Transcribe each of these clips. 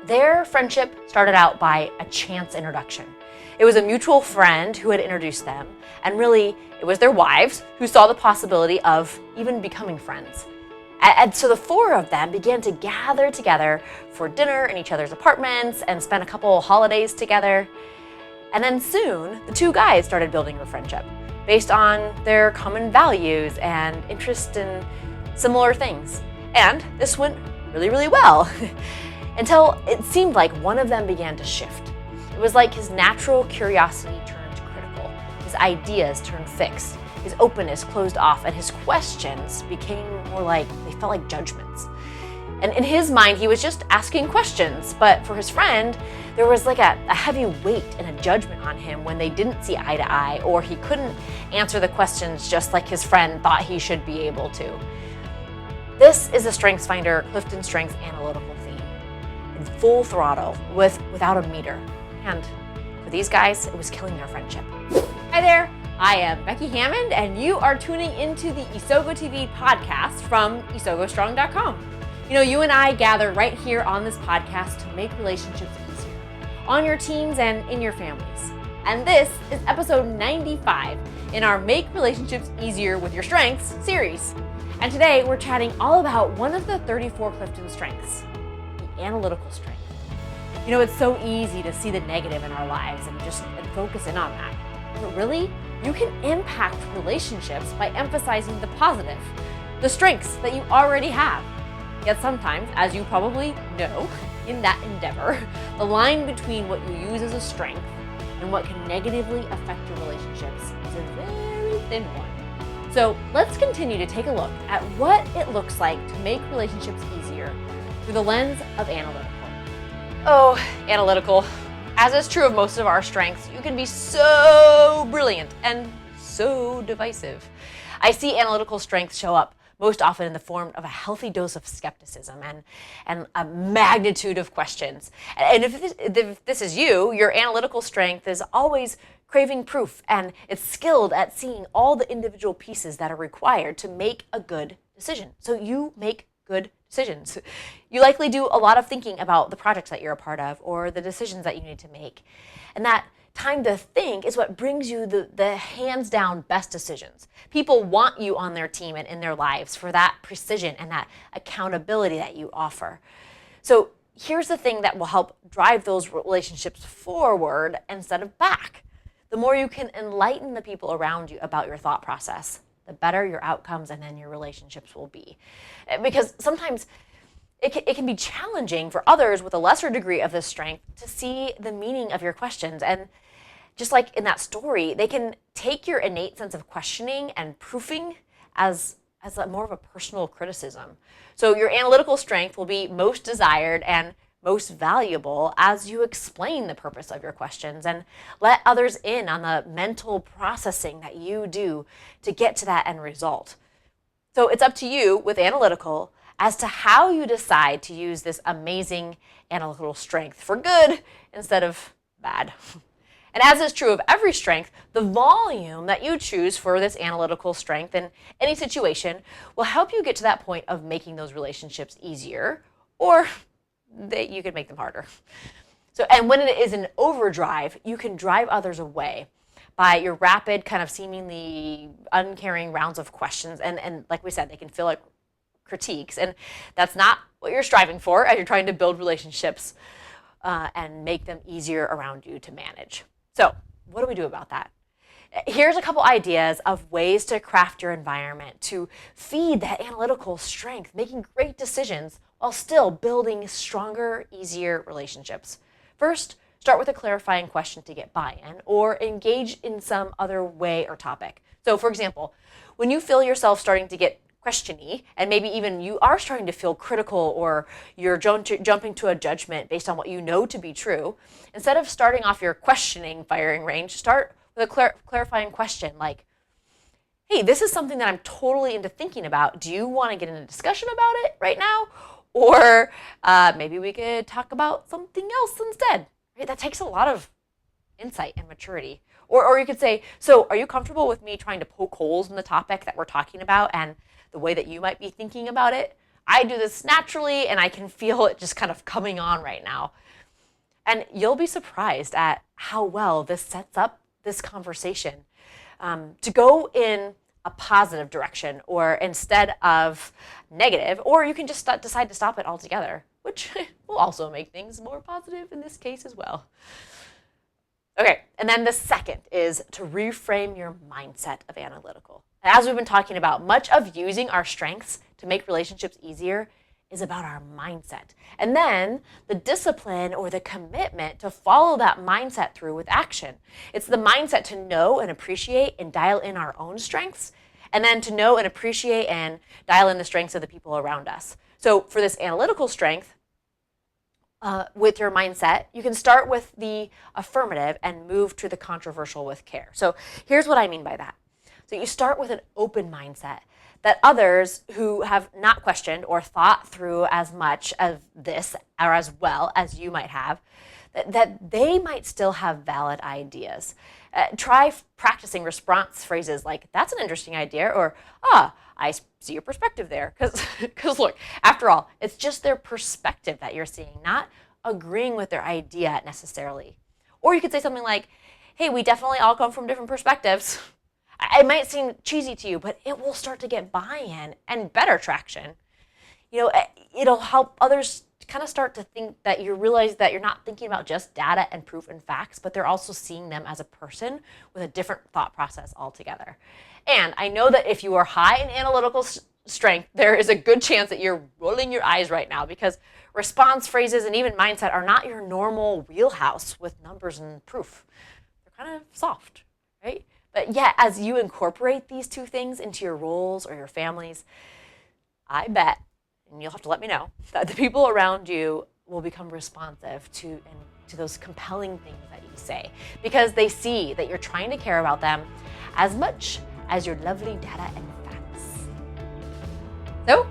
Their friendship started out by a chance introduction. It was a mutual friend who had introduced them, and really, it was their wives who saw the possibility of even becoming friends. And so the four of them began to gather together for dinner in each other's apartments and spend a couple holidays together. And then soon, the two guys started building a friendship based on their common values and interest in similar things. And this went really, really well until it seemed like one of them began to shift. It was like his natural curiosity turned critical, his ideas turned fixed, his openness closed off, and his questions became more like, they felt like judgments. And in his mind, he was just asking questions, but for his friend, there was like a heavy weight and a judgment on him when they didn't see eye to eye, or he couldn't answer the questions just like his friend thought he should be able to. This is the StrengthsFinder CliftonStrengths Analytical theme, in full throttle, without a meter. And for these guys, it was killing their friendship. Hi there, I am Becky Hammond, and you are tuning into the Isogo TV podcast from IsogoStrong.com. You know, you and I gather right here on this podcast to make relationships easier, on your teams and in your families. And this is episode 95 in our Make Relationships Easier with Your Strengths series. And today we're chatting all about one of the 34 Clifton strengths, the analytical strength. You know, it's so easy to see the negative in our lives and focus in on that. But really, you can impact relationships by emphasizing the positive, the strengths that you already have. Yet sometimes, as you probably know, in that endeavor, the line between what you use as a strength and what can negatively affect your relationships is a very thin one. So let's continue to take a look at what it looks like to make relationships easier through the lens of analytical. Oh, analytical. As is true of most of our strengths, you can be so brilliant and so divisive. I see analytical strengths show up most often in the form of a healthy dose of skepticism and a magnitude of questions. And if this is you, your analytical strength is always craving proof, and it's skilled at seeing all the individual pieces that are required to make a good decision. So you make good decisions. You likely do a lot of thinking about the projects that you're a part of or the decisions that you need to make. And that time to think is what brings you the hands down best decisions. People want you on their team and in their lives for that precision and that accountability that you offer. So here's the thing that will help drive those relationships forward instead of back. The more you can enlighten the people around you about your thought process, the better your outcomes and then your relationships will be. Because sometimes it can be challenging for others with a lesser degree of this strength to see the meaning of your questions. And just like in that story, they can take your innate sense of questioning and proofing as more of a personal criticism. So your analytical strength will be most desired and most valuable as you explain the purpose of your questions and let others in on the mental processing that you do to get to that end result. So it's up to you with analytical as to how you decide to use this amazing analytical strength for good instead of bad. And as is true of every strength, the volume that you choose for this analytical strength in any situation will help you get to that point of making those relationships easier, or that you could make them harder. So, and when it is in overdrive, you can drive others away by your rapid, kind of seemingly uncaring rounds of questions. And like we said, they can feel like critiques. And that's not what you're striving for as you're trying to build relationships and make them easier around you to manage. So what do we do about that? Here's a couple ideas of ways to craft your environment to feed that analytical strength, making great decisions while still building stronger, easier relationships. First, start with a clarifying question to get buy-in or engage in some other way or topic. So for example, when you feel yourself starting to get questiony, and maybe even you are starting to feel critical or you're jumping to a judgment based on what you know to be true, instead of starting off your questioning firing range, start with a clarifying question like, hey, this is something that I'm totally into thinking about. Do you want to get in a discussion about it right now? Or maybe we could talk about something else instead. Right? That takes a lot of insight and maturity. Or you could say, so are you comfortable with me trying to poke holes in the topic that we're talking about and the way that you might be thinking about it? I do this naturally and I can feel it just kind of coming on right now. And you'll be surprised at how well this sets up this conversation to go in a positive direction or instead of negative, or you can just decide to stop it altogether, which will also make things more positive in this case as well. Okay, and then the second is to reframe your mindset of analytical. As we've been talking about, much of using our strengths to make relationships easier is about our mindset. And then the discipline or the commitment to follow that mindset through with action. It's the mindset to know and appreciate and dial in our own strengths, and then to know and appreciate and dial in the strengths of the people around us. So for this analytical strength, with your mindset, you can start with the affirmative and move to the controversial with care. So here's what I mean by that. So you start with an open mindset that others who have not questioned or thought through as much of this or as well as you might have, that they might still have valid ideas. Try practicing response phrases like, that's an interesting idea, or, I see your perspective there. Because look, after all, it's just their perspective that you're seeing, not agreeing with their idea necessarily. Or you could say something like, hey, we definitely all come from different perspectives. It might seem cheesy to you, but it will start to get buy-in and better traction. It'll help others kind of start to think that you realize that you're not thinking about just data and proof and facts, but they're also seeing them as a person with a different thought process altogether. And I know that if you are high in analytical strength, there is a good chance that you're rolling your eyes right now because response phrases and even mindset are not your normal wheelhouse with numbers and proof. They're kind of soft, right? But yet, as you incorporate these two things into your roles or your families, I bet, and you'll have to let me know, that the people around you will become responsive to those compelling things that you say, because they see that you're trying to care about them as much as your lovely data and facts. So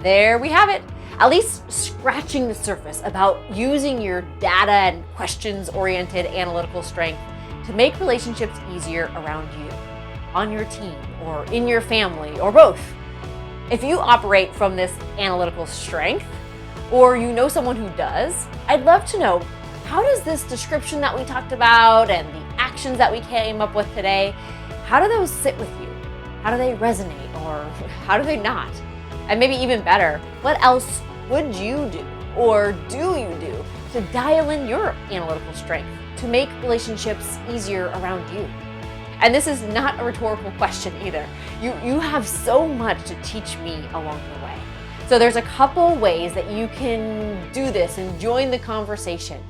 there we have it. At least scratching the surface about using your data and questions-oriented analytical strength to make relationships easier around you, on your team, or in your family, or both. If you operate from this analytical strength, or you know someone who does, I'd love to know, how does this description that we talked about and the actions that we came up with today, how do those sit with you? How do they resonate, or how do they not? And maybe even better, what else would you do, or do you do, to dial in your analytical strength to make relationships easier around you? And this is not a rhetorical question either. You have so much to teach me along the way. So there's a couple ways that you can do this and join the conversation.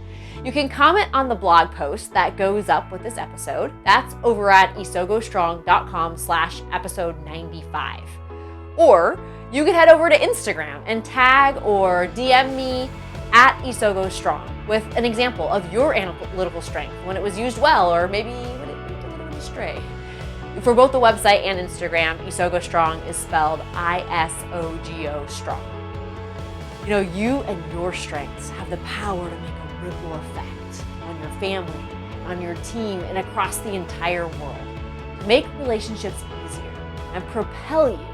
You can comment on the blog post that goes up with this episode. That's over at isogostrong.com/episode 95. Or you can head over to Instagram and tag or DM me at isogostrong with an example of your analytical strength when it was used well, or maybe when it went a little bit astray. For both the website and Instagram, Isogo Strong is spelled ISOGO Strong. You and your strengths have the power to make a ripple effect on your family, on your team, and across the entire world. To make relationships easier and propel you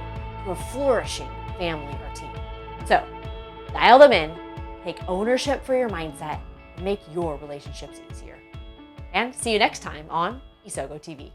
to a flourishing family or team. So, dial them in, take ownership for your mindset, and make your relationships easier. And see you next time on Isogo TV.